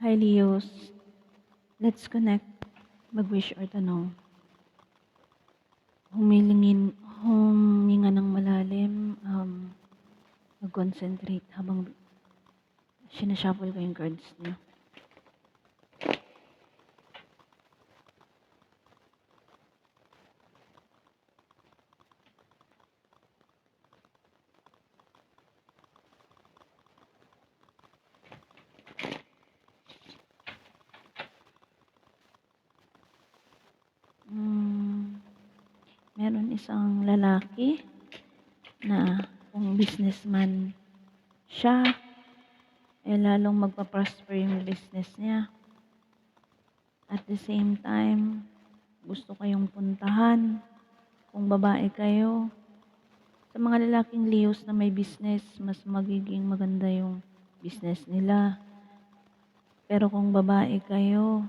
Hi, Leos. Let's connect. Mag-wish or tanong. Huminga ng malalim. Mag-concentrate habang sinashuffle ko yung cards niyo. Meron isang lalaki na kung businessman siya, lalong magpa-prosper yung business niya. At the same time, gusto kayong puntahan. Kung babae kayo, sa mga lalaking Leos na may business, mas magiging maganda yung business nila. Pero kung babae kayo,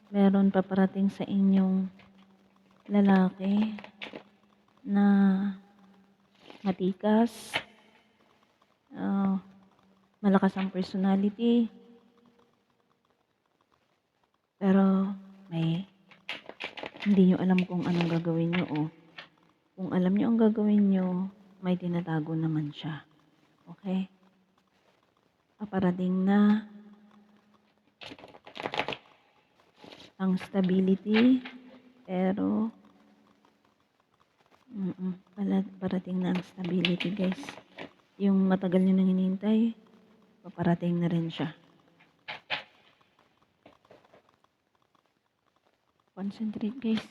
meron paparating sa inyong lalaki na matikas, malakas ang personality, pero hindi nyo alam kung anong gagawin nyo o kung alam nyo ang gagawin nyo, may tinatago naman siya. Okay? Paparating na ang stability, pero parating na ang stability, guys. Yung matagal nyo nang hinihintay, paparating na rin siya. Concentrate, guys.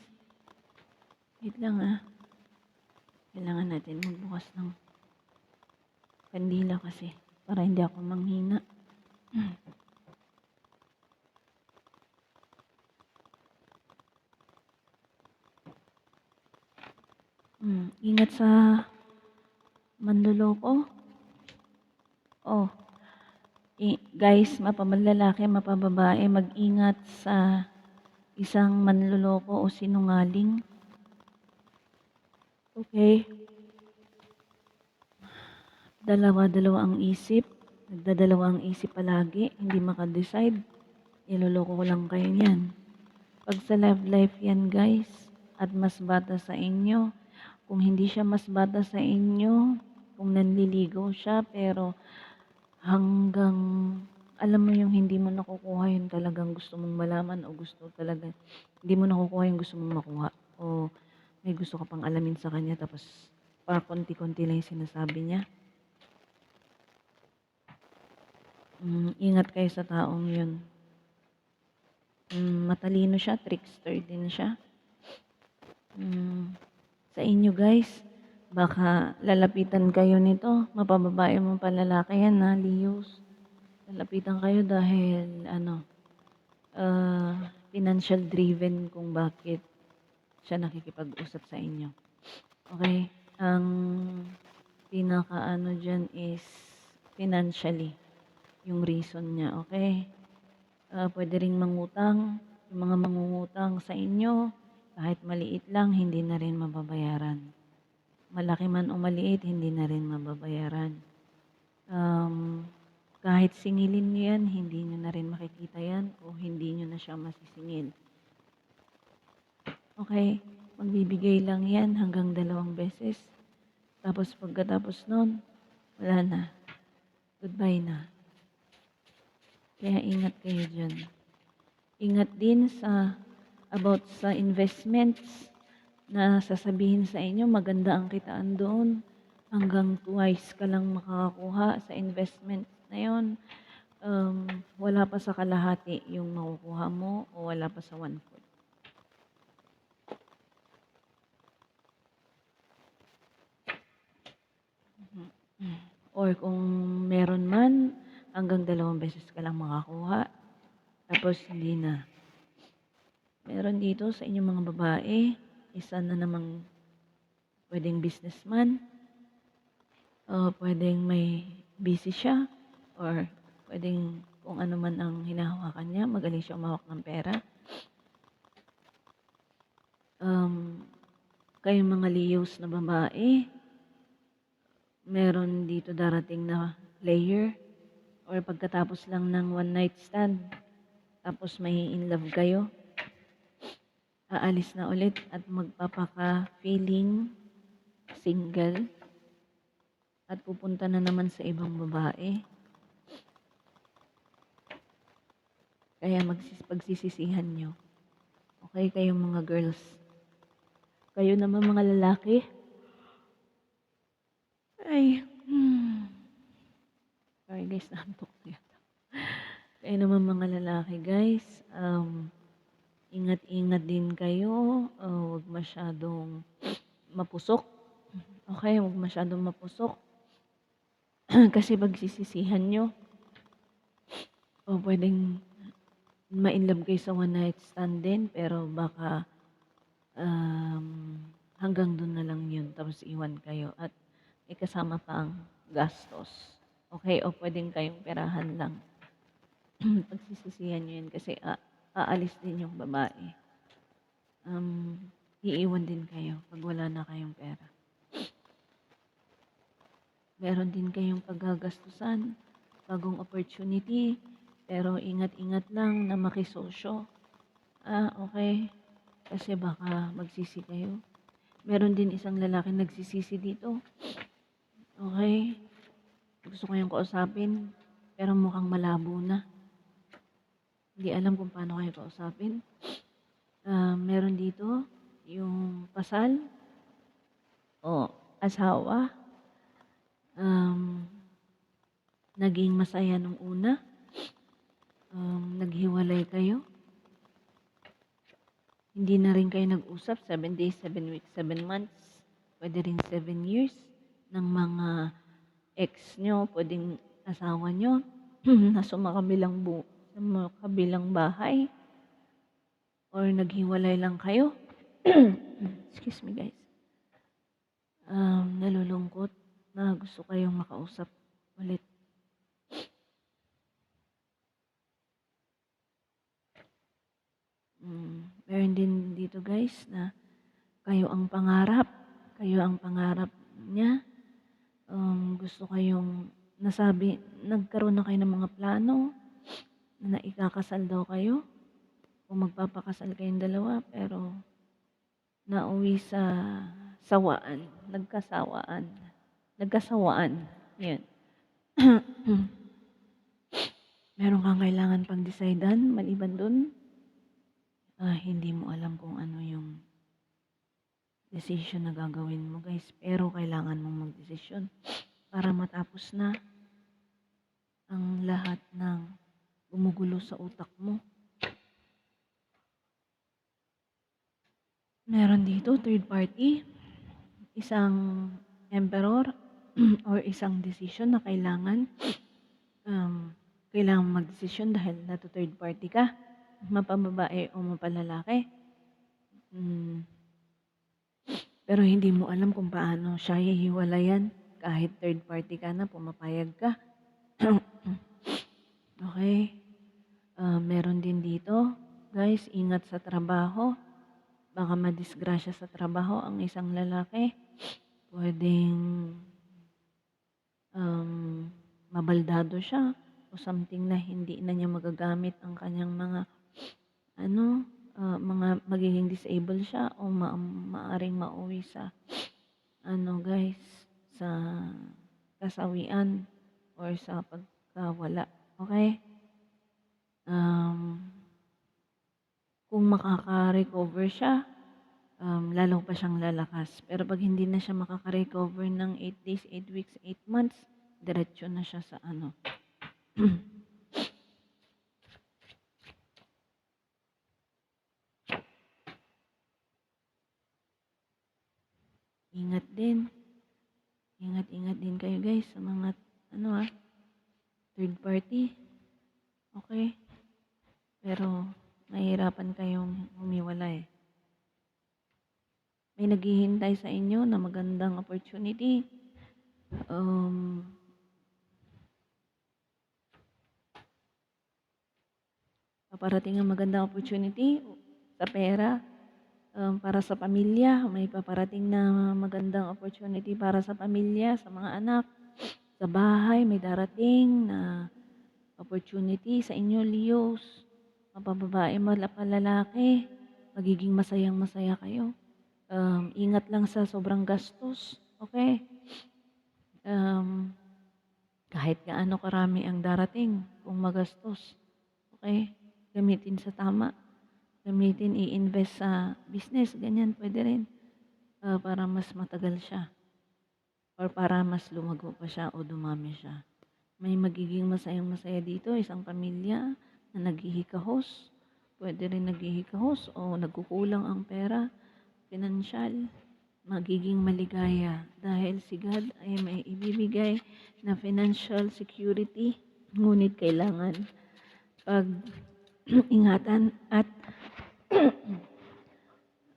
Wait lang, Kailangan natin magbukas ng kandila kasi para hindi ako manghina. Ingat sa manloloko. Guys, mapabalalaki, mapababae, mag-ingat sa isang manloloko o sinungaling. Okay? Dalawa-dalawa ang isip. Nagdadalawa ang isip palagi. Hindi makadecide. Iloloko ko lang kayo yan. Pag sa love life yan, guys, at mas bata sa inyo, kung hindi siya mas bata sa inyo, kung nanliligaw siya, pero hanggang, alam mo yung hindi mo nakukuha yung talagang gusto mong malaman o gusto talaga, hindi mo nakukuha yung gusto mong makuha. O may gusto ka pang alamin sa kanya tapos para konti-konti lang yung sinasabi niya. Ingat kayo sa taong yun. Matalino siya, trickster din siya. Sa inyo, guys, baka lalapitan kayo nito. Mapababae mo pa lalaki yan, Leos. Lalapitan kayo dahil financial driven kung bakit siya nakikipag-usap sa inyo. Okay? Ang pinaka dyan is financially yung reason niya. Okay? Pwede ring mangutang. Yung mga mangungutang sa inyo, kahit maliit lang, hindi na rin mababayaran. Malaki man o maliit, hindi na rin mababayaran. Kahit singilin nyo yan, hindi nyo na rin makikita yan o hindi nyo na siya masisingil. Okay? Magbibigay lang yan hanggang 2 beses. Tapos pagkatapos nun, wala na. Goodbye na. Kaya ingat kayo dyan. Ingat din about sa investments na sasabihin sa inyo, maganda ang kitaan doon. Hanggang twice ka lang makakakuha sa investment na yun. Wala pa sa kalahati yung makukuha mo o wala pa sa 1/4. Or kung meron man, hanggang 2 beses ka lang makakuha. Tapos hindi na. Meron dito sa inyong mga babae, isa na namang pwedeng businessman, pwedeng may busy siya, or pwedeng kung ano man ang hinahawakan niya, magaling siya umawak ng pera. Kayong mga Leos na babae, meron dito darating na player or pagkatapos lang ng one night stand, tapos may in love kayo, aalis na ulit at magpapaka-feeling single at pupunta na naman sa ibang babae. Kaya pagsisisihan nyo. Okay, kayong mga girls. Kayo naman mga lalaki. Ay, sorry guys, naantok na yata. Kayo naman mga lalaki guys, ingat-ingat din kayo. Huwag masyadong mapusok. Okay, huwag masyadong mapusok. Kasi pagsisisihan nyo, o pwedeng ma-inlove kayo sa one night stand din, pero baka hanggang doon na lang yun, tapos iwan kayo at may kasama pa ang gastos. Okay, o pwedeng kayong perahan lang. Pagsisisihan nyo yun kasi aalis din yung babae. Iiwan din kayo pag wala na kayong pera. Meron din kayong paggagastusan, bagong opportunity, pero ingat-ingat lang na makisosyo. Okay. Kasi baka magsisi kayo. Meron din isang lalaki nagsisisi dito. Okay. Gusto ko yung kausapin, pero mukhang malabo na. Hindi alam kung paano kayo kausapin. Meron dito yung kasal o asawa. Naging masaya nung una. Naghiwalay kayo. Hindi na rin kayo nag-usap, 7 days, 7 weeks, 7 months, pwede rin 7 years ng mga ex nyo, pwedeng asawa nyo, na sumakabilang bahay, or naghiwalay lang kayo. Excuse me guys. Nalulungkot na gusto kayong makausap ulit. Meron din dito guys na kayo ang pangarap niya. Gusto kayong nagkaroon na kayo ng mga plano na ikakasal daw kayo o magpapakasal kayong dalawa, pero nauwi sa nagkasawaan. Yun. Meron kang kailangan pang decidean maliban dun. Hindi mo alam kung ano yung decision na gagawin mo guys, pero kailangan mong magdesisyon para matapos na ang lahat ng gumugulo sa utak mo. Meron dito third party, isang emperor or isang decision na kailangan magdesisyon dahil nato third party ka, mapababae o mapalalaki. Pero hindi mo alam kung paano siya hihiwalayan kahit third party ka na, pumapayag ka. Okay. Meron din dito, guys, ingat sa trabaho. Baka madisgrasya sa trabaho ang isang lalaki. Pwedeng mabaldado siya o something na hindi na niya magagamit ang kanyang mga mga magiging disable siya o maaring mauwi sa guys, sa kasawian or sa pagkawala. Okay? Kung makaka-recover siya, lalo pa siyang lalakas. Pero pag hindi na siya makaka-recover ng 8 days, 8 weeks, 8 months, diretso na siya sa Ingat din. Ingat-ingat din kayo guys sa mga third party. Okay? Pero mahirapan kayong humiwalay. May naghihintay sa inyo na magandang opportunity. Paparating ang magandang opportunity sa pera, para sa pamilya. May paparating na magandang opportunity para sa pamilya, sa mga anak. Sa bahay, may darating na opportunity sa inyo, Leos. mapababae, mapalalaki, magiging masayang-masaya kayo. Ingat lang sa sobrang gastos, okay? Um, kahit gaano karami ang darating kung magastos, okay? Gamitin sa tama, gamitin i-invest sa business, ganyan pwede rin, para mas matagal siya or para mas lumago pa siya o dumami siya. May magiging masayang-masaya dito, isang pamilya na naghihikahos, pwede rin naghihikahos o nagkukulang ang pera, pinansyal, magiging maligaya dahil si God ay may ibibigay na financial security, ngunit kailangan pag-ingatan at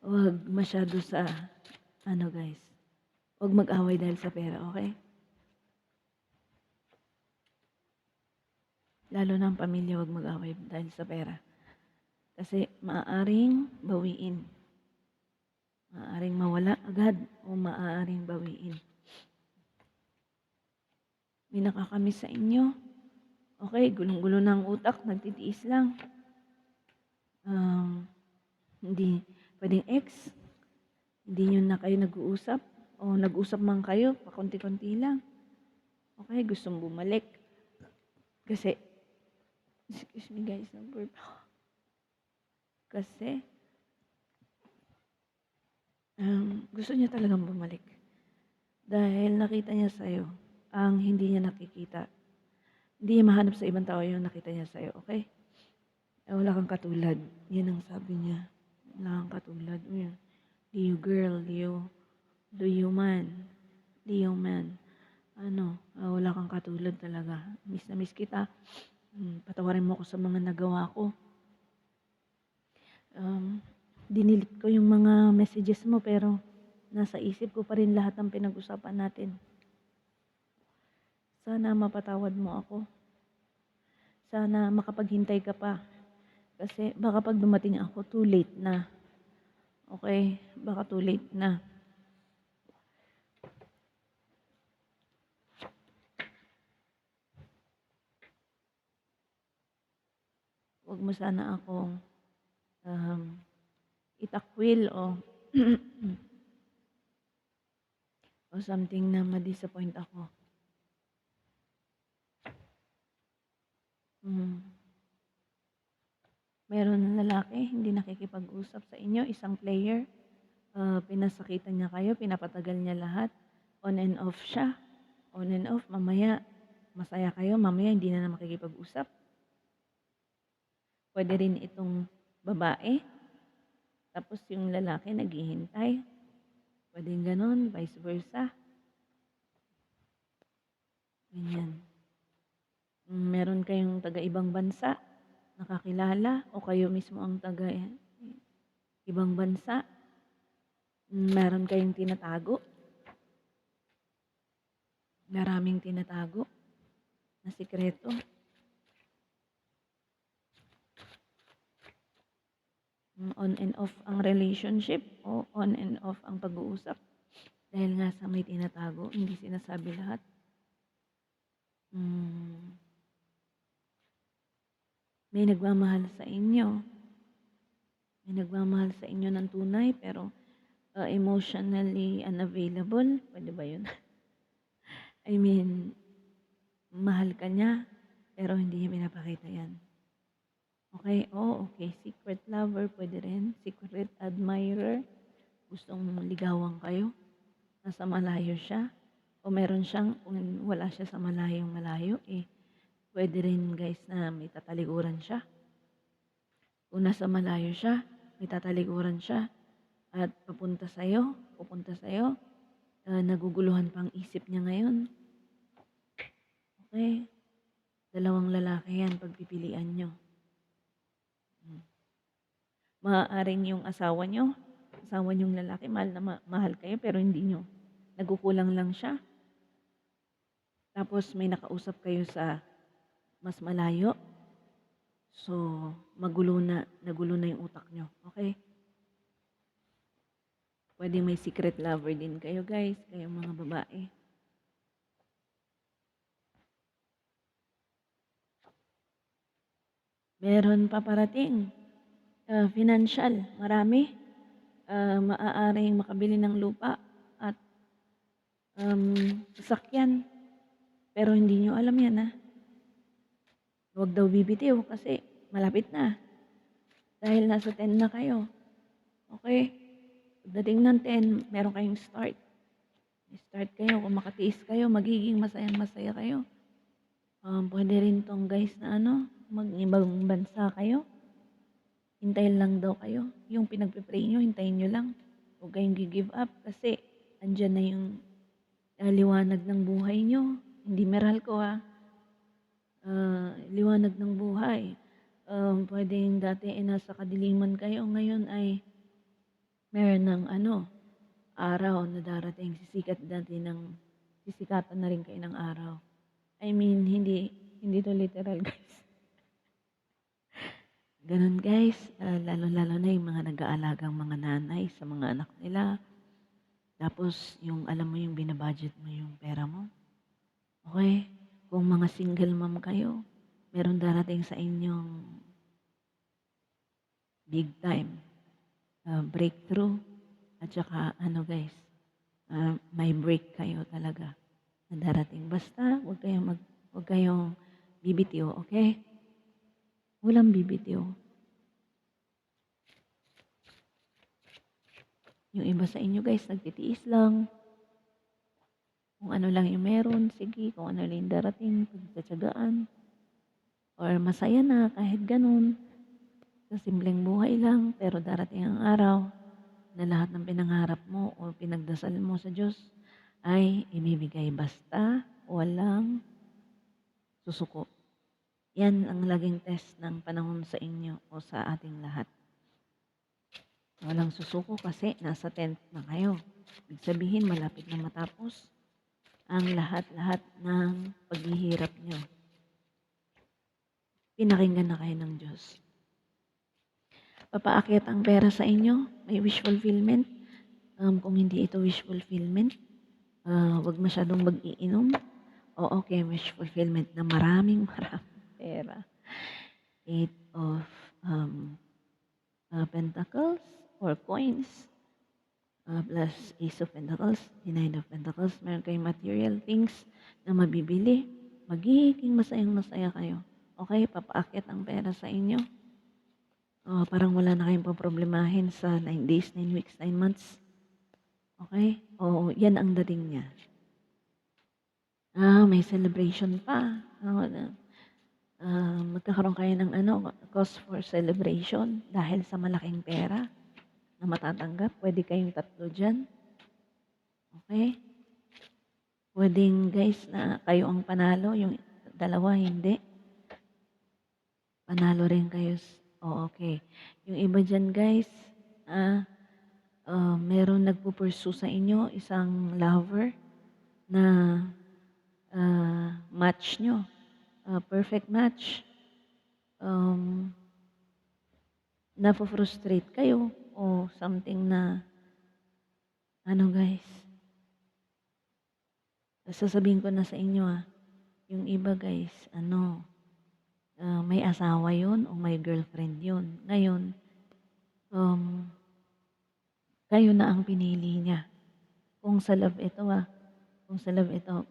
wag masyado sa guys, wag mag-away dahil sa pera, okay? Lalo na ang pamilya, wag mag-away dahil sa pera. Kasi maaaring bawiin. Maaaring mawala agad o maaaring bawiin. May nakakamiss sa inyo. Okay, gulong-gulo na ang utak, nagtitiis lang. Hindi pwedeng ex. Hindi nyo na kayo nag-uusap. O nag-usap man kayo, pakunti-kunti lang. Okay, gustong bumalik. Kasi, excuse me guys, kasi, gusto niya talagang bumalik. Dahil nakita niya sa'yo ang hindi niya nakikita. Hindi niya mahanap sa ibang tao yung nakita niya sa'yo, okay? Wala kang katulad. Yan ang sabi niya. Wala kang katulad. Leo girl, Leo man. Wala kang katulad talaga. Miss na miss kita. Patawarin mo ako sa mga nagawa ko. Dinilit ko yung mga messages mo pero nasa isip ko pa rin lahat ng pinag-usapan natin. Sana mapatawad mo ako. Sana makapaghintay ka pa. Kasi baka pag dumating ako, too late na. Okay? Baka too late na. Huwag mo sana akong itakwil o o something na ma-disappoint ako. Meron ng lalaki, hindi nakikipag-usap sa inyo, isang player, pinasakitan niya kayo, pinapatagal niya lahat, on and off siya, on and off, mamaya masaya kayo, mamaya hindi na makikipag-usap. Pwede rin itong babae, tapos yung lalaki naghihintay, pwedeng ganon, vice versa. Ganyan. Meron kayong taga-ibang bansa, nakakilala, o kayo mismo ang taga-ibang bansa, meron kayong tinatago. Maraming tinatago na sikreto. On and off ang relationship o on and off ang pag-uusap. Dahil nga sa may tinatago, hindi sinasabi lahat. May nagmamahal sa inyo. May nagmamahal sa inyo ng tunay pero emotionally unavailable. Pwede ba yun? I mean, mahal ka niya pero hindi niya pinapakita yan. Okay? Okay. Secret lover, pwede rin. Secret admirer. Gustong ligawan kayo. Nasa malayo siya. O meron siyang, kung wala siya sa malayo, pwede rin guys na may tatalikuran siya. Kung nasa malayo siya, may tatalikuran siya. At pupunta sa'yo, naguguluhan pang isip niya ngayon. Okay? Dalawang lalaki yan, pagpipilian nyo. Maaaring yung asawa niyong lalaki, mahal kayo, pero hindi nyo. Nagkukulang lang siya. Tapos may nakausap kayo sa mas malayo. So, nagulo na yung utak nyo. Okay? Pwede may secret lover din kayo, guys. Kayong mga babae. Meron paparating, financial, marami, maaaring makabili ng lupa at, sasakyan. Pero hindi niyo alam 'yan, huwag daw bibitiw kasi malapit na, dahil nasa 10 na kayo, okey? Pagdating ng 10 meron kayong start. Start kayo, kung makatiis kayo magiging masayang-masaya kayo. Puwede rin 'tong guys na mag-ibang bansa kayo, hintayin lang daw kayo. Yung pinagpe-pray niyo hintayin niyo lang, huwag kayong gi-give up kasi andiyan na yung, liwanag ng buhay niyo. Hindi Meralco, liwanag ng buhay. Puwedeng dati ay nasa kadiliman kayo, ngayon ay meron ng araw na darating, sisikatan na rin kayo ng araw. I mean hindi hindi 'to literal guys. Gano'n guys, lalong-lalo na yung mga nag-aalagang mga nanay sa mga anak nila. Tapos yung alam mo yung bina-budget mo yung pera mo, okey? Kung mga single mom kayo, meron darating sa inyong big time, breakthrough at saka guys, may break kayo talaga na darating. Basta huwag kayong bibitiw, okey? Walang bibitiw. Yung iba sa inyo guys nagtitiis lang, kung ano lang yung meron, sige, kung ano lang yung darating, pagtitiyagaan, or masaya na kahit gano'n, sa simpleng buhay lang, pero darating ang araw na lahat ng pinangarap mo o pinagdasal mo sa Diyos ay ibibigay basta walang susuko. Yan ang laging test ng panahon sa inyo o sa ating lahat. Walang susuko kasi nasa 10th na kayo. Ibig sabihin malapit na matapos ang lahat-lahat ng paghihirap nyo. Pinakinggan na kayo ng Diyos. Papaakyat ang pera sa inyo, may wish fulfillment. Kung hindi ito wish fulfillment, wag masyadong mag-iinom. O okay, wish fulfillment na maraming pera. 8 of Pentacles or coins, plus Ace of Pentacles, the Nine of Pentacles. Meron kayong material things na mabibili. Magiging masayang-masaya kayo. Okay, papaakyat ang pera sa inyo. Parang wala na kayong poproblemahin sa 9 days, 9 weeks, 9 months. Okay? Oo, yan ang dating niya. May celebration pa. Magkakaroon kayo ng cause for celebration dahil sa malaking pera na matatanggap. Pwede kayong 3 dyan. Okay? Pwedeng guys na kayo ang panalo, yung 2 hindi. Panalo rin kayo. Okay. Yung iba dyan guys, meron nagpo-pursue sa inyo, isang lover na match nyo. Perfect match. Napofrustrate kayo o something na guys, sasabihin ko na sa inyo yung iba guys, may asawa yun o may girlfriend yun. Ngayon, kayo na ang pinili niya. Kung sa love ito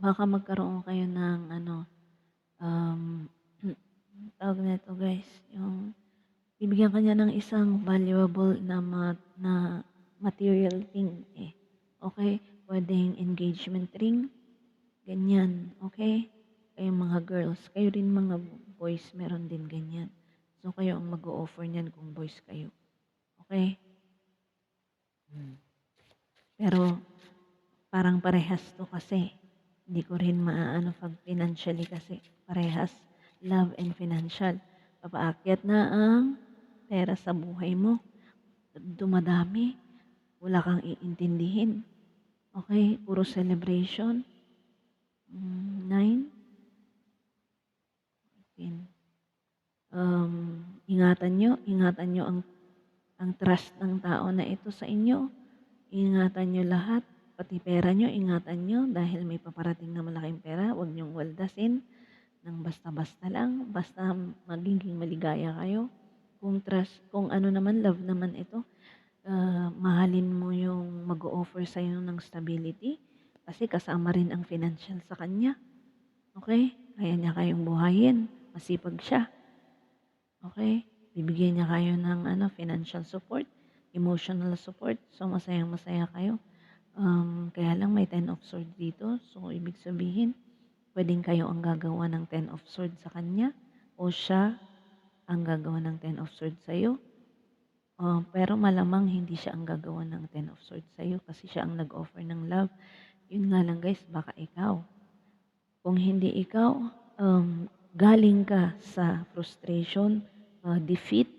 baka magkaroon kayo ng tawag na ito guys, yung bibigyan kanya ng isang valuable na material thing Okay? Pwedeng engagement ring, ganyan, okay? Kayong mga girls, kayo rin mga boys, meron din ganyan. So, kayo ang mag-o-offer niyan kung boys kayo. Okay? Pero, parang parehas to kasi. Hindi ko rin maaano pag financially kasi parehas. Love and financial. Papaakyat na ang pera sa buhay mo. Dumadami. Wala kang iintindihin. Okay? Puro celebration. 9. Ingatan nyo ang trust ng tao na ito sa inyo. Ingatan nyo lahat, pati pera nyo, ingatan nyo dahil may paparating na malaking pera, huwag nyong waldasin. ng basta-basta lang, basta magiging maligaya kayo. Kung trust, kung ano naman, love naman ito, mahalin mo yung mag-o-offer sa'yo ng stability kasi kasama rin ang financial sa kanya. Okay? Kaya niya kayong buhayin. Masipag siya. Okay? Bibigyan niya kayo ng financial support, emotional support. So, masayang-masaya kayo. Kaya lang may 10 of swords dito. So, ibig sabihin, pwedeng kayo ang gagawa ng 10 of swords sa kanya o siya ang gagawa ng 10 of swords sa'yo. Pero malamang hindi siya ang gagawa ng 10 of swords sa'yo kasi siya ang nag-offer ng love. Yun nga lang guys, baka ikaw. Kung hindi ikaw, galing ka sa frustration, defeat,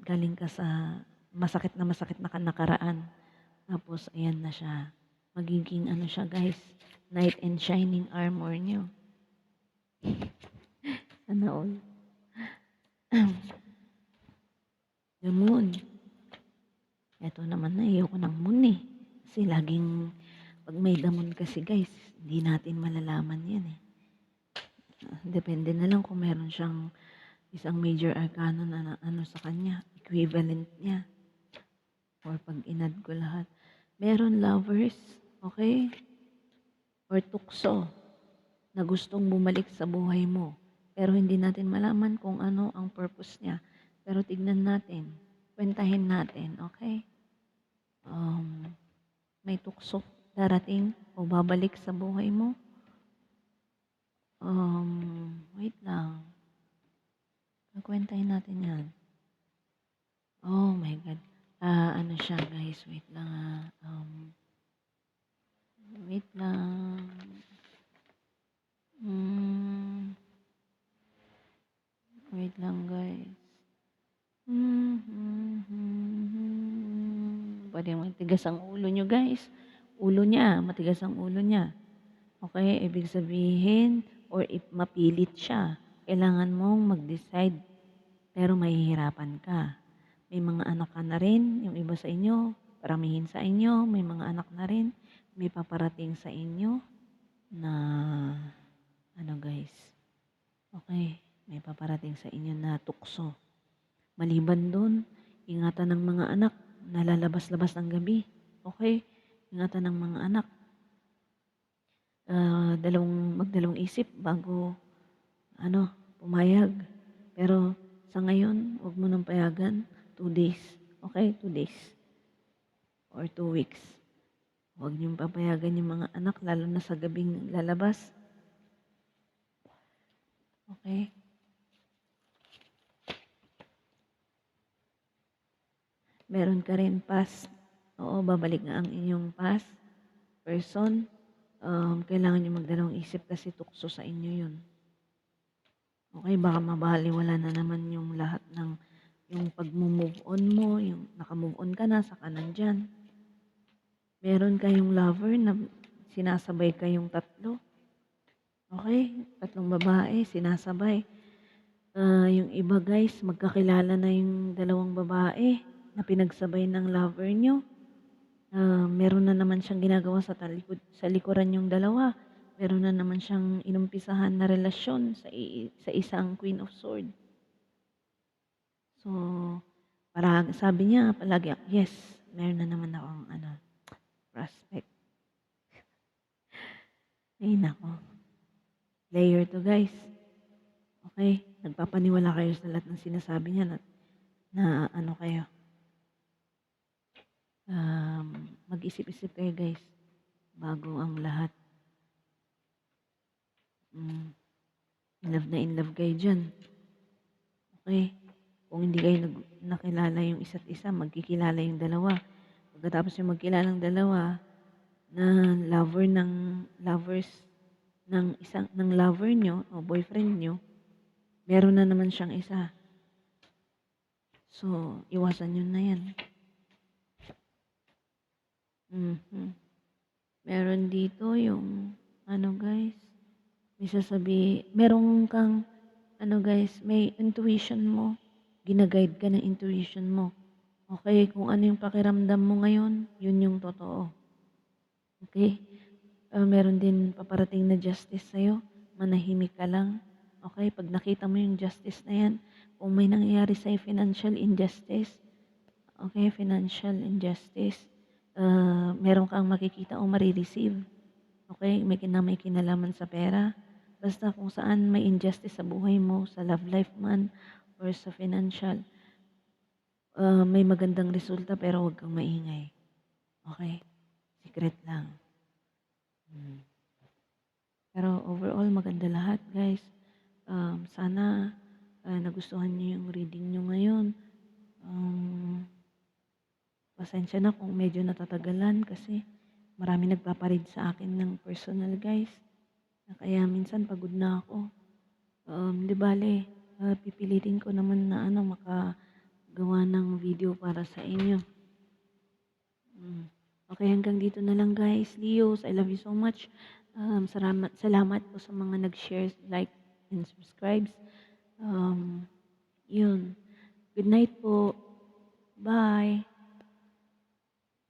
galing ka sa masakit na nakaraan. Tapos, ayan na siya. Magiging siya guys, knight in shining armor nyo. Sana all. The moon. Ito naman na, ayoko ng moon eh. Kasi laging, pag may the moon kasi guys, hindi natin malalaman yan eh. Depende na lang kung meron siyang isang major arcana na sa kanya, equivalent niya. Or pag inad ko lahat. Meron lovers, okay? Or tukso na gustong bumalik sa buhay mo. Pero hindi natin malaman kung ano ang purpose niya. Pero tignan natin, kwentahin natin, okay? May tukso darating o babalik sa buhay mo. Wait lang. Kwentahin natin yan. Oh my God. Ano siya guys, wait lang wait lang. Wait lang guys. Pwede matigas ang ulo nyo guys. Ulo niya, matigas ang ulo niya. Okay, ibig sabihin, or if mapilit siya, kailangan mong mag-decide, pero mahihirapan ka. May mga anak ka na rin, yung iba sa inyo, paramihin sa inyo, may mga anak na rin, may paparating sa inyo na, guys, okay, may paparating sa inyo na tukso. Maliban doon, ingatan ng mga anak, nalalabas-labas ng gabi, okay, ingatan ng mga anak. Magdalawang isip bago pumayag. Pero sa ngayon, huwag mo nang payagan. 2 days. Okay? 2 days. Or 2 weeks. Huwag niyong papayagan yung mga anak, lalo na sa gabing lalabas. Okay? Meron ka rin past. Oo, babalik nga ang inyong past person. Kailangan nyo magdalawang isip kasi tukso sa inyo yun. Okay, baka mabaliwala na naman yung lahat ng yung pag-move on mo, yung naka-move on ka na, saka nandyan. Meron kayong lover na sinasabay kayong tatlo. Okay, 3 babae, sinasabay. Yung iba guys, magkakilala na yung 2 babae na pinagsabay ng lover nyo. Meron na naman siyang ginagawa sa likuran yung 2. Meron na naman siyang inumpisahan na relasyon sa isang Queen of Swords. So, sabi niya palagi, yes, meron na naman akong prospect. Ay nako. Layer to guys. Okay, nagpapaniwala kayo sa lahat ng sinasabi niya na kayo. Mag-isip-isip kayo guys bago ang lahat. In love kayo dyan. Okay, kung hindi kayo nakilala yung isa't isa, magkikilala yung 2. Pagkatapos yung magkilalang 2 na lovers ng lover nyo o boyfriend nyo, meron na naman siyang isa. So, iwasan nyo na yan. Meron dito yung guys, meron kang guys, may intuition mo, ginaguide ka ng intuition mo. Okay, kung ano yung pakiramdam mo ngayon, yun yung totoo. Okay? Meron din paparating na justice sa'yo. manahimik ka lang. Okay, pag nakita mo yung justice na yan, kung may nangyayari sa financial injustice, okay, financial injustice, meron kang makikita o marireceive. Okay, may kinalaman sa pera. Basta kung saan may injustice sa buhay mo, sa love life man, or sa financial, may magandang resulta pero huwag kang maingay. Okay? Secret lang. Hmm. Pero overall, maganda lahat, guys. Sana nagustuhan niyo yung reading niyo ngayon. Um, Pasensya na kung medyo natatagalan kasi marami nagpaparead sa akin ng personal, guys. Kaya minsan pagod na ako. Di bale, pipilitin ko naman na makagawa ng video para sa inyo. Okay, hanggang dito na lang, guys. Leos, I love you so much. Salamat po sa mga nag-share, like, and subscribes. Yun. Good night po. Bye.